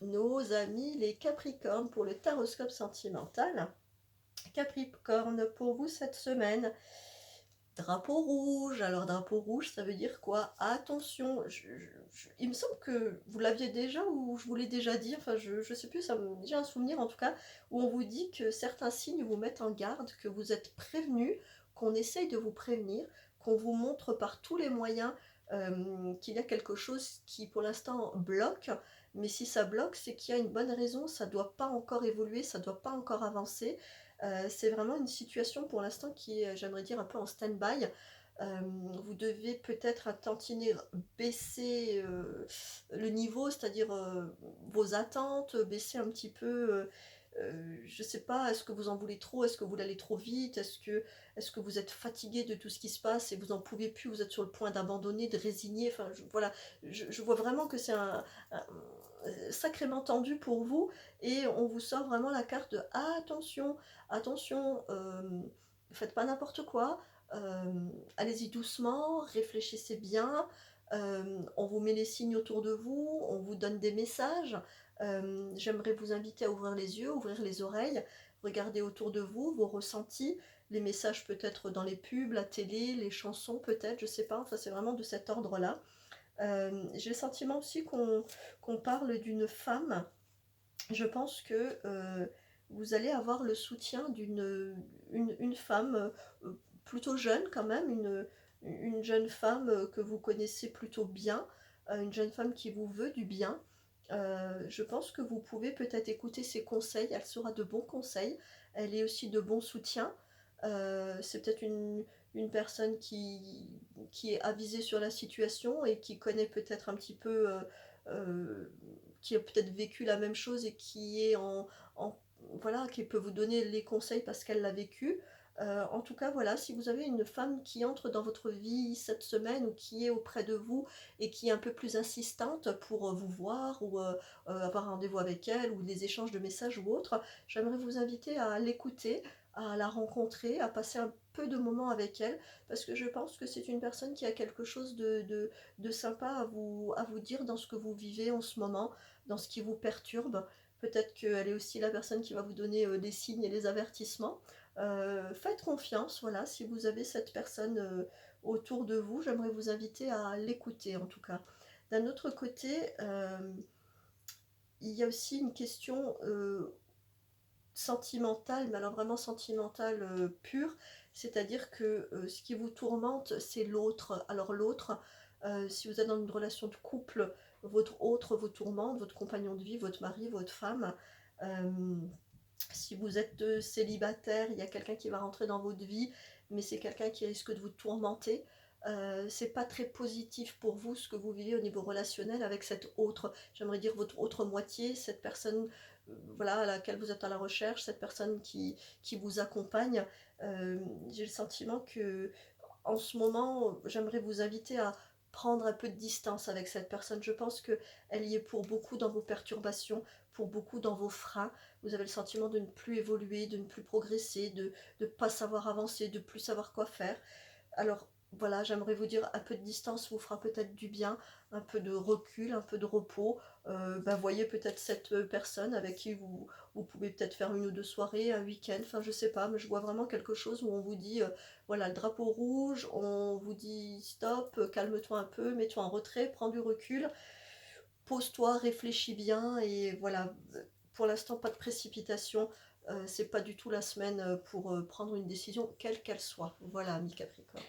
nos amis les Capricornes pour le taroscope sentimental. Capricorne, pour vous cette semaine, drapeau rouge. Alors drapeau rouge, ça veut dire quoi? Attention, il me semble que vous l'aviez déjà ou je vous l'ai déjà dit, enfin je sais plus, ça me j'ai un souvenir en tout cas, où on vous dit que certains signes vous mettent en garde, que vous êtes prévenus, qu'on essaye de vous prévenir, qu'on vous montre par tous les moyens qu'il y a quelque chose qui pour l'instant bloque, mais si ça bloque, c'est qu'il y a une bonne raison, ça doit pas encore évoluer, ça doit pas encore avancer. C'est vraiment une situation pour l'instant qui est, j'aimerais dire, un peu en stand-by. Vous devez peut-être à tantiner baisser, le niveau, c'est-à-dire, vos attentes, baisser un petit peu, je sais pas, est-ce que vous en voulez trop? Est-ce que vous voulez aller trop vite? Est-ce que vous êtes fatigué de tout ce qui se passe et vous en pouvez plus, vous êtes sur le point d'abandonner, de résigner? Enfin, voilà, je vois vraiment que c'est sacrément tendu pour vous et on vous sort vraiment la carte de: «Attention, attention, faites pas n'importe quoi, allez-y doucement, réfléchissez bien, on vous met les signes autour de vous, on vous donne des messages. J'aimerais vous inviter à ouvrir les yeux, ouvrir les oreilles, regarder autour de vous, vos ressentis, les messages peut-être dans les pubs, la télé, les chansons peut-être, je sais pas, enfin c'est vraiment de cet ordre-là. J'ai le sentiment aussi qu'on parle d'une femme. Je pense que, vous allez avoir le soutien une femme, plutôt jeune quand même, une jeune femme, que vous connaissez plutôt bien, une jeune femme qui vous veut du bien. Je pense que vous pouvez peut-être écouter ses conseils, elle sera de bons conseils, elle est aussi de bons soutiens. C'est peut-être une personne qui est avisée sur la situation et qui connaît peut-être un petit peu, heu, qui a peut-être vécu la même chose et qui est en voilà, qui peut vous donner les conseils parce qu'elle l'a vécu. En tout cas, voilà, si vous avez une femme qui entre dans votre vie cette semaine ou qui est auprès de vous et qui est un peu plus insistante pour, vous voir ou, avoir un rendez-vous avec elle ou des échanges de messages ou autre, j'aimerais vous inviter à l'écouter, à la rencontrer, à passer un peu de moments avec elle parce que je pense que c'est une personne qui a quelque chose de sympa à vous dire dans ce que vous vivez en ce moment, dans ce qui vous perturbe. Peut-être qu'elle est aussi la personne qui va vous donner, des signes et des avertissements. Faites confiance, voilà, si vous avez cette personne, autour de vous, j'aimerais vous inviter à l'écouter en tout cas. D'un autre côté, il y a aussi une question, sentimentale, mais alors vraiment sentimentale, pure. C'est-à-dire que, ce qui vous tourmente, c'est l'autre. Alors l'autre, si vous êtes dans une relation de couple, votre autre vous tourmente, votre compagnon de vie, votre mari, votre femme. Hem, Si vous êtes, célibataire, il y a quelqu'un qui va rentrer dans votre vie, mais c'est quelqu'un qui risque de vous tourmenter. C'est pas très positif pour vous ce que vous vivez au niveau relationnel avec cette autre, j'aimerais dire votre autre moitié, cette personne, voilà, à laquelle vous êtes à la recherche, cette personne qui vous accompagne. J'ai le sentiment que en ce moment, j'aimerais vous inviter à prendre un peu de distance avec cette personne. Je pense qu'elle y est pour beaucoup dans vos perturbations, pour beaucoup dans vos freins. Vous avez le sentiment de ne plus évoluer, de ne plus progresser, de ne pas savoir avancer, de plus savoir quoi faire. Alors voilà, j'aimerais vous dire un peu de distance vous fera peut-être du bien, un peu de recul, un peu de repos. Voyez peut-être cette, personne avec qui vous pouvez peut-être faire une ou 2 soirées, un week-end, enfin je sais pas, mais je vois vraiment quelque chose où on vous dit, voilà le drapeau rouge, on vous dit: «Stop, calme-toi un peu, mets-toi en retrait, prends du recul, pose-toi, réfléchis bien» et voilà, pour l'instant pas de précipitation, c'est pas du tout la semaine, pour, prendre une décision quelle qu'elle soit. Voilà, ami Capricorne.